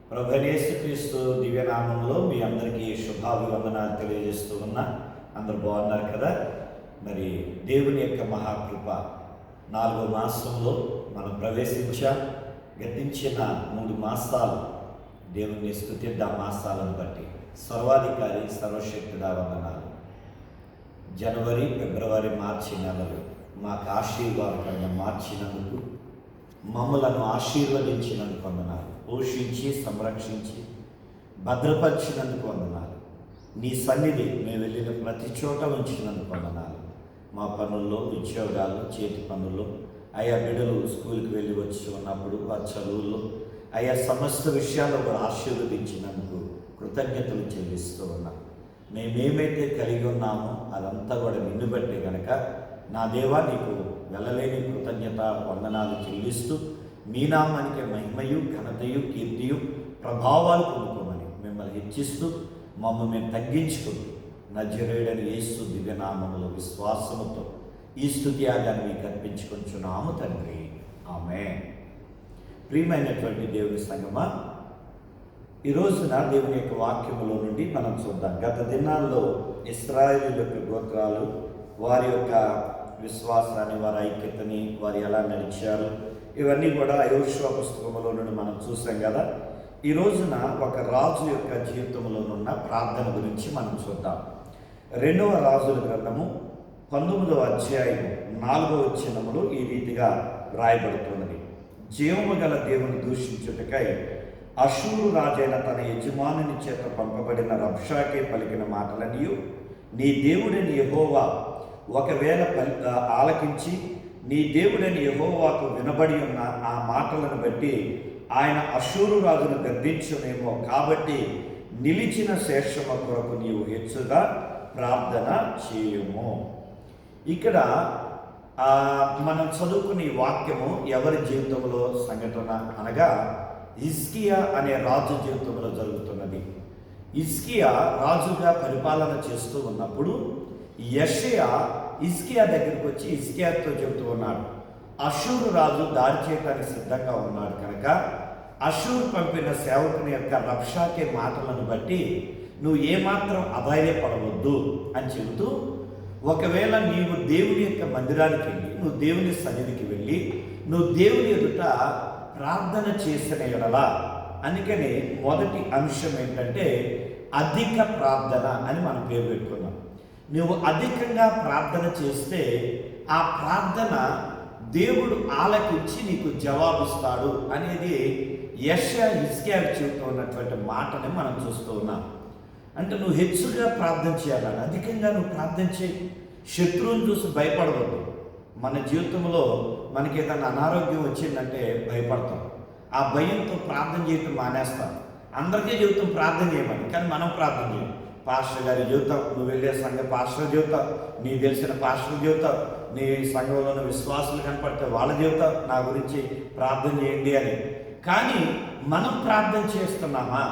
ప్రభువైన యేసుక్రీస్తు దివ్యనామంలో మీ అందరికీ శుభాభివందనాలు తెలియజేస్తూ ఉన్నా. అందరూ బాగున్నారు కదా? మరి దేవుని యొక్క మహాకృప 4వ మాసంలో మనం ప్రవేశించాం. గతించిన 3 మాసాలు దేవుని స్తుతిద్దాం. మాసాలను బట్టి సర్వాధికారి సర్వశక్తుడా వందనాలు. జనవరి, ఫిబ్రవరి, మార్చి నెలలు మాకు ఆశీర్వాదకరంగా మార్చినందుకు, మమ్మలను ఆశీర్వదించినందుకు వందనాలు. పోషించి సంరక్షించి భద్రపరిచినందుకు వందనాలు. నీ సన్నిధి మేము వెళ్ళిన ప్రతి చోట ఉంచినందుకు వందనాలు. మా పనుల్లో, ఉద్యోగాల్లో, చేతి పనుల్లో, ఆయా బిడ్డలు స్కూల్కి వెళ్ళి వచ్చి ఉన్నప్పుడు వారి చదువుల్లో, ఆయా సమస్త విషయాల్లో కూడా ఆశీర్వదించినందుకు కృతజ్ఞతలు చెల్లిస్తూ ఉన్నాం. మేమేమైతే కలిగి ఉన్నామో అదంతా కూడా నిన్ను బట్టే కనుక నా దేవా నీకు వెళ్ళలేని కృతజ్ఞత వందనాలు చెల్లిస్తూ, మీ నామానికి మహిమయు, ఘనతయు, కీర్తియు, ప్రభావాలు పొందుకోమని మిమ్మల్ని హెచ్చిస్తూ మమ్మల్ని మేము తగ్గించుకుంటూ నజరేయుడైన యేసు దివ్యనామములో విశ్వాసముతో ఈ స్తుతి యాగాన్ని మీకు అర్పించుకొంచున్నాము తండ్రి. ఆమేన్. ప్రియమైనటువంటి దేవుని సంగమా, ఈ రోజున దేవుని యొక్క వాక్యములో నుండి మనం చూద్దాం. గత దినాల్లో ఇశ్రాయేలు యొక్క గోత్రాలు వారి యొక్క విశ్వాసాన్ని, వారి ఐక్యతని, వారు ఎలా నడిచారు, ఇవన్నీ కూడా యెహోషువ పుస్తకంలో నుండి మనం చూసాం కదా. ఈ రోజున ఒక రాజు యొక్క జీవితంలోనున్న ప్రార్థన గురించి మనం చూద్దాం. 2వ రాజుల గ్రంథము 19వ అధ్యాయము 4వ వచనములో ఈ రీతిగా వ్రాయబడుతున్నది. జీవము గల దేవుని దూషించుటకై అషూరు రాజైన తన యజమానుని చేత పంపబడిన రబ్షాకే పలికిన మాటలనియు, నీ దేవుడైన యెహోవా ఒకవేళ ఆలకించి నీ దేవుడైన యెహోవాకు వినబడి ఉన్న ఆ మాటలను బట్టి ఆయన అషూరు రాజును గద్దించునేమో, కాబట్టి నిలిచిన శేషమ కొరకు నీవు హెచ్చుగా ప్రార్థన చేయుము. ఇక్కడ మనం చదువుకునే వాక్యము ఎవరి జీవితంలో సంఘటన అనగా హిజ్కియా అనే రాజు జీవితంలో జరుగుతున్నది. హిజ్కియా రాజుగా పరిపాలన చేస్తూ ఉన్నప్పుడు యెషయా హిజ్కియా దగ్గరికి వచ్చి హిజ్కియాతో చెబుతూ ఉన్నాడు, అషూరు రాజు దాడి చేయడానికి సిద్ధంగా ఉన్నాడు కనుక అషూరు పంపిన సేవకుని యొక్క రబ్షాకే మాటలను బట్టి నువ్వు ఏమాత్రం అధైర్యపడవద్దు అని చెబుతూ, ఒకవేళ నీవు దేవుని యొక్క మందిరానికి వెళ్ళి, నువ్వు దేవుని సన్నిధికి వెళ్ళి, నువ్వు దేవుని ఎదుట ప్రార్థన చేసిన ఎడలా, అందుకని మొదటి అంశం ఏంటంటే అధిక ప్రార్థన అని మనం పేరు పెట్టుకున్నాం. నువ్వు అధికంగా ప్రార్థన చేస్తే ఆ ప్రార్థన దేవుడు ఆలకించి నీకు జవాబిస్తాడు అనేది యెషయా హిజ్కియా జీవితంలో ఉన్నటువంటి మాటని మనం చూస్తూ ఉన్నాం. అంటే నువ్వు హెచ్చుగా ప్రార్థన చేయాలని, అధికంగా నువ్వు ప్రార్థన చేయి. శత్రువుని చూసి భయపడవద్దు. మన జీవితంలో మనకి ఏదైనా అనారోగ్యం వచ్చిందంటే భయపడతాం. ఆ భయంతో ప్రార్థన చేయటం మానేస్తాం. అందరికీ జీవితం ప్రార్థన చేయమని, కానీ మనం ప్రార్థన చేయం. పాస్టర్ గారి జీవితం, నువ్వు వెళ్ళే సంఘ పాస్టర్ జీవితం, నీ తెలిసిన పాస్టర్ జీవితం, నీ సంఘంలో ఉన్న విశ్వాసులు కనపడితే వాళ్ళ జీవితం, నా గురించి ప్రార్థన చేయండి అని. కానీ మనం ప్రార్థన చేస్తున్నామా?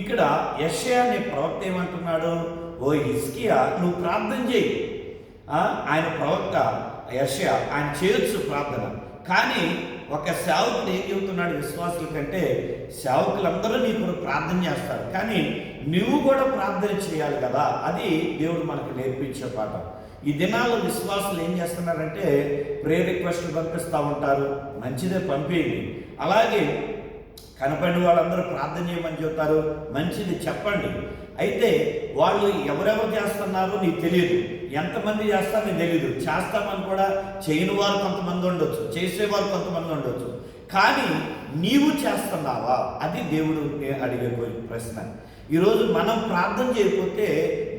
ఇక్కడ యెషయా అనే ప్రవక్త ఏమంటున్నాడు, ఓ హిజ్కియా నువ్వు ప్రార్థన చేయి. ఆయన ప్రవక్త యెషయా, ఆయన చేయొచ్చు ప్రార్థన. కానీ ఒక సేవకుడు ఏం చెబుతున్నాడు విశ్వాసుల కంటే, సేవకులందరూ నీ కొరకు ప్రార్థన చేస్తారు, కానీ నువ్వు కూడా ప్రార్థన చేయాలి కదా. అది దేవుడు మనకు నేర్పించే పాఠం. ఈ దినాల్లో విశ్వాసులు ఏం చేస్తున్నారంటే ప్రేయర్ రిక్వెస్ట్లు పంపిస్తూ ఉంటారు. మంచిదే, పంపేయండి. అలాగే కనపడిన వాళ్ళందరూ ప్రార్థన చేయమని చెబుతారు, మంచిది, చెప్పండి. అయితే వాళ్ళు ఎవరెవరు చేస్తున్నారో నీకు తెలియదు, ఎంతమంది చేస్తారో నీకు తెలియదు. చేస్తామని కూడా చేయని వారు కొంతమంది ఉండొచ్చు, చేసేవారు కొంతమంది ఉండొచ్చు. కానీ నీవు చేస్తున్నావా? అది దేవుడు అడిగే ప్రశ్న. ఈరోజు మనం ప్రార్థన చేయకపోతే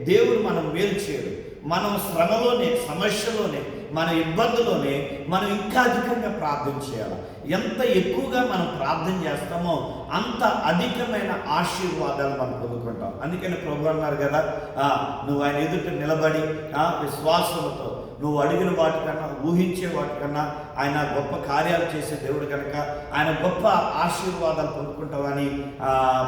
దేవుడు మనం మేలు చేయడు. మనం శ్రమలోనే, సమస్యలోనే, మన ఇబ్బందులోనే మనం ఇంకా అధికంగా ప్రార్థన చేయాలి. ఎంత ఎక్కువగా మనం ప్రార్థన చేస్తామో అంత అధికమైన ఆశీర్వాదాలు మనం పొందుకుంటాం. అందుకని ప్రభు అన్నారు కదా, నువ్వు ఆయన ఎదుట నిలబడి విశ్వాసంతో నువ్వు అడిగిన వాటికన్నా, ఊహించే వాటికన్నా ఆయన గొప్ప కార్యాలు చేసే దేవుడు కనుక ఆయన గొప్ప ఆశీర్వాదాలు పొందుకుంటావని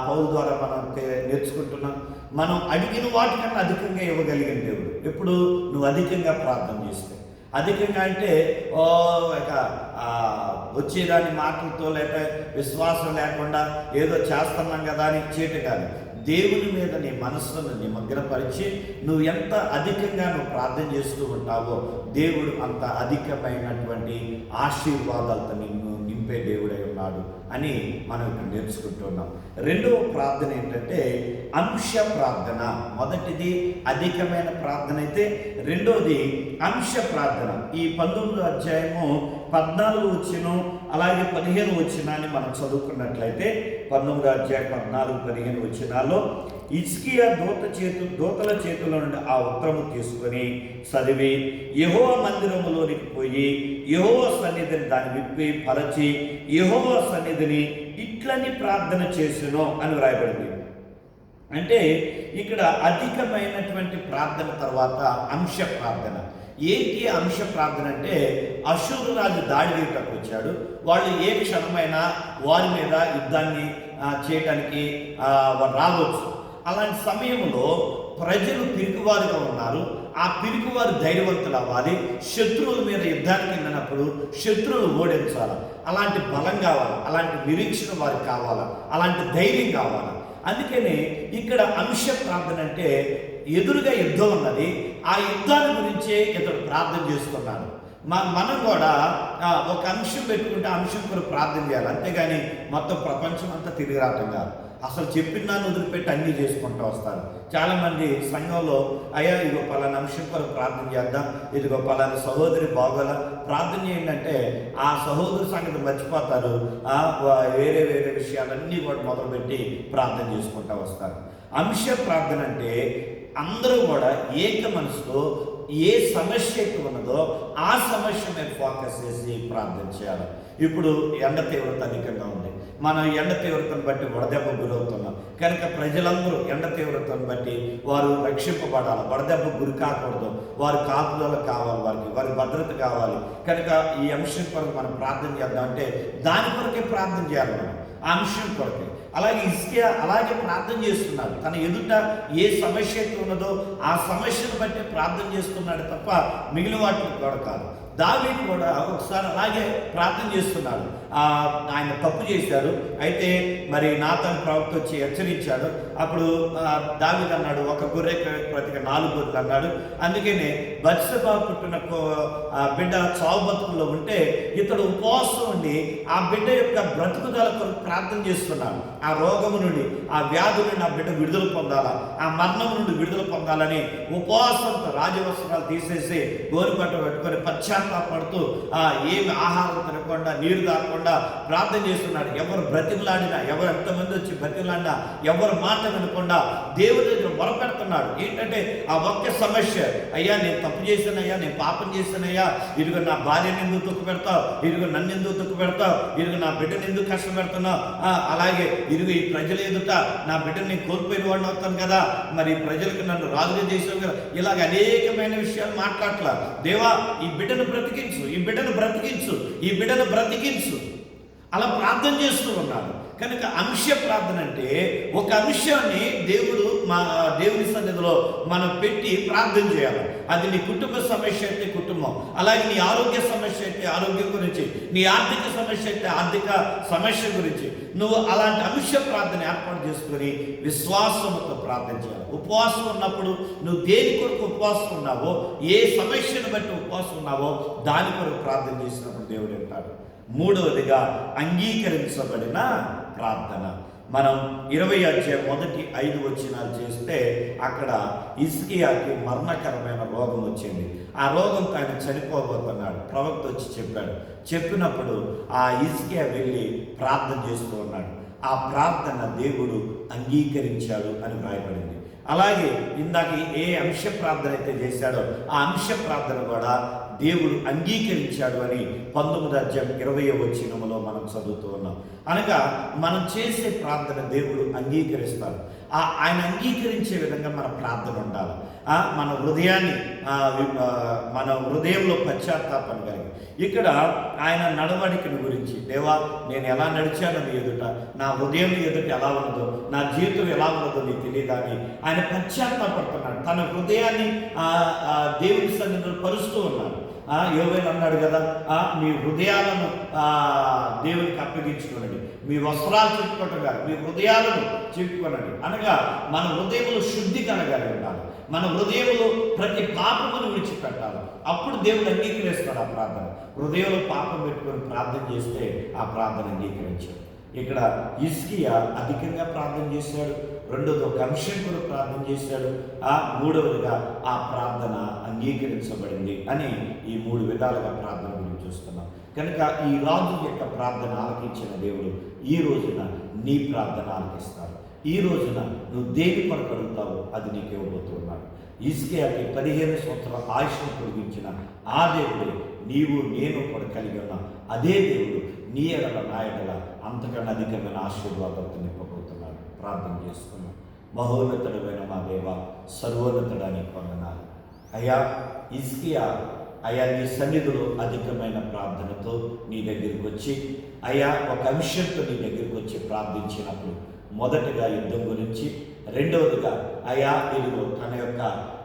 పౌలు ద్వారా మనం నేర్చుకుంటున్నాం. మనం అడిగిన వాటికన్నా అధికంగా ఇవ్వగలిగిన దేవుడు ఎప్పుడు? నువ్వు అధికంగా ప్రార్థన చేస్తే. అధికంగా అంటే ఇక వచ్చేదాని మాటలతో లేక విశ్వాసం లేకుండా ఏదో చేస్తున్నాం కదా అని చేయటం కాదు. దేవుని మీద నీ మనస్సును నిమగ్నపరిచి నువ్వు ఎంత అధికంగా నువ్వు ప్రార్థన చేస్తూ ఉంటావో దేవుడు అంత అధికమైనటువంటి ఆశీర్వాదాలతో నిన్ను నింపే దేవుడై ఉన్నాడు అని మనం ఇక్కడ నేర్చుకుంటున్నాం. రెండవ ప్రార్థన ఏంటంటే అంశ ప్రార్థన. మొదటిది అధికమైన ప్రార్థన అయితే రెండోది అంశ ప్రార్థన. ఈ 19వ అధ్యాయము 14 వచనం అలాగే 15 వచనాన్ని మనం చదువుకున్నట్లయితే 19వ అధ్యాయం 14, 15 వచనాల్లో హిజ్కియా దూతల చేతుల నుండి ఆ ఉత్తరము తీసుకొని చదివి యెహోవా మందిరములోనికి పోయి యెహోవా సన్నిధిని దాన్ని విప్పి పరచి యెహోవా సన్నిధిని ఇట్లని ప్రార్థన చేసెను అని వ్రాయబడింది. అంటే ఇక్కడ అధికమైనటువంటి ప్రార్థన తర్వాత అంశ ప్రార్థన. ఏంటి అంశ ప్రార్థన అంటే అషూరు రాజు దాడి వేయటకు వచ్చాడు. వాళ్ళు ఏ క్షణమైనా వారి మీద యుద్ధాన్ని చేయటానికి రావచ్చు. అలాంటి సమయంలో ప్రజలు పిరికివారుగా ఉన్నారు. ఆ పిరికివారు ధైర్యవంతులు అవ్వాలి. శత్రువుల మీద యుద్ధానికి వెళ్ళినప్పుడు శత్రువులు ఓడించాలి. అలాంటి బలం కావాలి, అలాంటి నిరీక్షణ వారికి కావాలా, అలాంటి ధైర్యం కావాలా. అందుకని ఇక్కడ అంశ ప్రార్థన అంటే ఎదురుగా యుద్ధం ఉన్నది, ఆ యుద్ధాన్ని గురించే ఇతడు ప్రార్థన చేస్తున్నాడు. మనం కూడా ఒక అంశం పెట్టుకుంటే అంశం కొరకు ప్రార్థన చేయాలి, అంతేగాని మొత్తం ప్రపంచం అంతా తిరిగి రావటం కాదు. అసలు చెప్పిన దాన్ని వదిలిపెట్టి అన్నీ చేసుకుంటూ వస్తారు. చాలామంది సంఘంలో అయ్యా ఇదిగో పలానా అంశం కొరకు ప్రార్థన చేద్దాం, ఇదిగో పలానా సహోదరి బాగోల ప్రార్థన చేయండి అంటే ఆ సహోదరి సంగతి మర్చిపోతారు. వేరే వేరే విషయాలన్నీ కూడా మొదలుపెట్టి ప్రార్థన చేసుకుంటూ వస్తారు. అంశ ప్రార్థన అంటే అందరూ కూడా ఏక మనసుతో ఏ సమస్య ఉన్నదో ఆ సమస్య మీద ఫోకస్ చేసి ప్రార్థన చేయాలి. ఇప్పుడు ఎండ తీవ్రత అధికంగా ఉంది. మనం ఎండ తీవ్రతను బట్టి వడదెబ్బ గురవుతున్నాం కనుక ప్రజలందరూ ఎండ తీవ్రతను బట్టి వారు రక్షింపబడాలి, వడదెబ్బ గురి కాకూడదు, వారు కాపుదల కావాలి, వారి భద్రత కావాలి. కనుక ఈ అంశం కొరకు మనం ప్రార్థన చేద్దాం అంటే దాని కొరకే ప్రార్థన చేయాలి మనం, ఆ అంశం కొరకే. అలాగే హిజ్కియా అలాగే ప్రార్థన చేస్తున్నాడు. తన ఎదుట ఏ సమస్య అయితే ఉన్నదో ఆ సమస్యను బట్టి ప్రార్థన చేస్తున్నాడు తప్ప మిగిలిన వాటిని కూడా కాదు. దావీదు కూడా ఒకసారి అలాగే ప్రార్థన చేస్తున్నాడు. ఆయన తప్పు చేశారు, అయితే మరి నాతాను ప్రవక్త వచ్చి హెచ్చరించాడు. అప్పుడు దావీదు అన్నాడు, ఒక గొర్రె ప్రతిగా 4 గొర్రెలు అన్నాడు. అందుకనే బత్షెబ పుట్టిన బిడ్డ చావు బతుకుల్లో ఉంటే ఇతడు ఉపవాసం ఉండి ఆ బిడ్డ యొక్క బ్రతుకుదల కొరకు ప్రార్థన చేస్తున్నాడు. ఆ రోగము నుండి, ఆ వ్యాధి నుండి ఆ బిడ్డ విడుదల పొందాలా, ఆ మరణం నుండి విడుదల పొందాలని ఉపవాసంతో రాజవస్త్రాలు తీసేసి గోరుపట్ట పెట్టుకొని పశ్చాత్తాపడుతూ ఏమి ఆహారం తినకుండా నీరు తాగకుండా ప్రార్థన చేస్తున్నాడు. ఎవరు బ్రతిమలాడినా, ఎవరు ఎంతమంది వచ్చి బ్రతిమలాడినా ఎవరు మాట వినకుండా దేవుడి దగ్గర మొరపెడుతున్నాడు. ఏంటంటే ఆ ఒక్క సమస్య, అయ్యా నేను తప్పు చేశానయ్యా, నేను పాపం చేశానయ్యా, ఇదిగో నా భార్యను ఎందుకు దుఃఖ పెడతావు, ఇదిగో నన్ను ఎందుకు దుఃఖ పెడతావు, ఇదిగో నా బిడ్డను ఎందుకు కష్టపెడుతున్నావు, అలాగే ఇదిగో ఈ ప్రజల ఎదుట నా బిడ్డను నేను కోల్పోయిన వాడిని అవుతాను కదా, మరి ప్రజలకు నన్ను రాజుగా చేసావు కదా, ఇలాగ అనేకమైన విషయాలు మాట్లాడట్లా. దేవా ఈ బిడ్డను బ్రతికించు, ఈ బిడ్డను బ్రతికించు, ఈ బిడ్డను బ్రతికించు అలా ప్రార్థన చేస్తూ ఉన్నాడు. కనుక అంశ ప్రార్థన అంటే ఒక అంశాన్ని దేవుని సన్నిధిలో మనం పెట్టి ప్రార్థన చేయాలి. అది నీ కుటుంబ సమస్య అయితే కుటుంబం, అలాగే నీ ఆరోగ్య సమస్య అయితే ఆరోగ్యం గురించి, నీ ఆర్థిక సమస్య అయితే ఆర్థిక సమస్య గురించి నువ్వు అలాంటి అంశ ప్రార్థన ఏర్పాటు చేసుకొని విశ్వాసంతో ప్రార్థన చేయాలి. ఉపవాసం ఉన్నప్పుడు నువ్వు దేని కొరకు ఉపవాసం ఉన్నావో, ఏ సమస్యను బట్టి ఉపవాసం ఉన్నావో దాని కొరకు ప్రార్థన చేసినప్పుడు దేవుడు వింటాడు. మూడవదిగా అంగీకరించబడిన ప్రార్థన. మనం 20వ అధ్యాయం మొదటి 5 వచనాలు చేస్తే అక్కడ హిజ్కియాకి మరణకరమైన రోగం వచ్చింది. ఆ రోగంతో ఆయన చనిపోబోతున్నాడు. ప్రవక్త వచ్చి చెప్పినప్పుడు ఆ హిజ్కియా వెళ్ళి ప్రార్థన చేస్తూ ఉన్నాడు. ఆ ప్రార్థన దేవుడు అంగీకరించాడు అని వ్రాయబడింది. అలాగే ఇందాక ఏ అంశ ప్రార్థన అయితే చేశాడో ఆ అంశ ప్రార్థన కూడా దేవుడు అంగీకరించాడు అని 19వ అధ్యాయం 20వ వచనంలో మనం చదువుతూ ఉన్నాం. అనగా మనం చేసే ప్రార్థన దేవుడు అంగీకరిస్తాడు. ఆయన అంగీకరించే విధంగా మన ప్రార్థన ఉండాలి. మన హృదయంలో పశ్చాత్తాపం కలిగి ఇక్కడ ఆయన నడవడికని గురించి, దేవా నేను ఎలా నడిచానో నీ ఎదుట, నా హృదయం ఎదుట ఎలా ఉన్నదో, నా జీవితం ఎలా ఉన్నదో నీకు తెలియదా అని ఆయన పశ్చాత్తాపడుతున్నాడు. తన హృదయాన్ని దేవుని సన్నిధిలో పరుస్తూ ఉన్నాడు. యోవేలు అన్నాడు కదా, మీ హృదయాలను దేవునికి అప్పగించుకోనండి, మీ వస్త్రాలు చెప్పుకోవటం కాదు, మీ హృదయాలను చెప్పుకోనండి. అనగా మన హృదయములు శుద్ధి కలగాలి ఉండాలి, మన హృదయములో ప్రతి పాపమును విడిచిపెట్టాలి. అప్పుడు దేవుడు అంగీకరిస్తాడు ఆ ప్రార్థన. హృదయంలో పాపం పెట్టుకొని ప్రార్థన చేస్తే ఆ ప్రార్థన అంగీకరించాడు. ఇక్కడ హిజ్కియా అధికంగా ప్రార్థన చేశాడు, రెండోది ఒక అంశం కూడా ప్రార్థన చేశాడు, మూడవదిగా ఆ ప్రార్థన అంగీకరించబడింది అని ఈ 3 విధాలుగా ప్రార్థన గురించి చూస్తున్నాం. కనుక ఈ రాజు యొక్క ప్రార్థన ఆలకించిన దేవుడు ఈ రోజున నీ ప్రార్థన ఆలకిస్తాడు. ఈ రోజున నువ్వు దేని కొరకు అడుగుతావో అది నీకు ఇవ్వబోతున్నాడు. హిజ్కియాకి 15 సంవత్సరాల ఆయుష్ను పొడిగించిన ఆ దేవుడు నీవు నేను కూడా కలిగి ఉన్న అదే దేవుడు నీ ఎడల నా ఎడల అంతకన్నా అధికమైన ఆశీర్వాదాలతో నింపబోతున్నాడు. ప్రార్థన చేసుకున్నాం. మహోన్నతుడమైన మా దేవ, సర్వోన్నతుడని వందనాలు అయ్యా. హిజ్కియా అయ్యా నీ సన్నిధిలో అధికమైన ప్రార్థనతో నీ దగ్గరికి వచ్చి అయ్యా ఒక అంశంతో నీ దగ్గరికి వచ్చి ప్రార్థించినప్పుడు మొదటగా యుద్ధం గురించి, రెండవదిగా అయా ఇదిగో తన యొక్క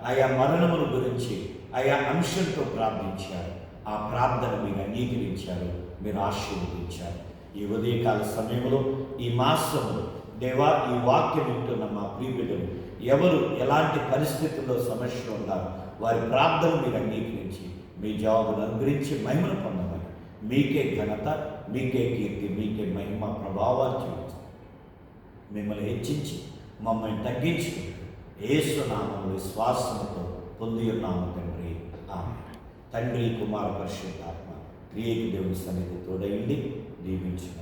ఆయా మరణముల గురించి ఆయా అంశంతో ప్రార్థించారు. ఆ ప్రార్థన మీరు అంగీకరించారు, మీరు ఆశీర్వదించారు. ఈ ఉదయకాల సమయంలో ఈ మాసంలో దేవా ఈ వాక్యం వింటున్న మా ప్రియబిడ్డలు ఎవరు ఎలాంటి పరిస్థితుల్లో సమస్యలు ఉన్నారు వారి ప్రార్థన మీరు అంగీకరించి మీ జవాబును అనుగ్రహించి మహిమను పొందమని మీకే ఘనత, మీకే కీర్తి, మీకే మహిమ ప్రభావాలు చూపించి మిమ్మల్ని హెచ్చించి మమ్మల్ని తగ్గించుకుంటూ యేసు నామములో విశ్వాసముతో పొంది ఉన్నాము తండ్రి. ఆమేన్. తండ్రి, కుమార, పరిశుద్ధాత్మ త్రియేక దేవుని సన్నిధి తోడైండి దీవించును.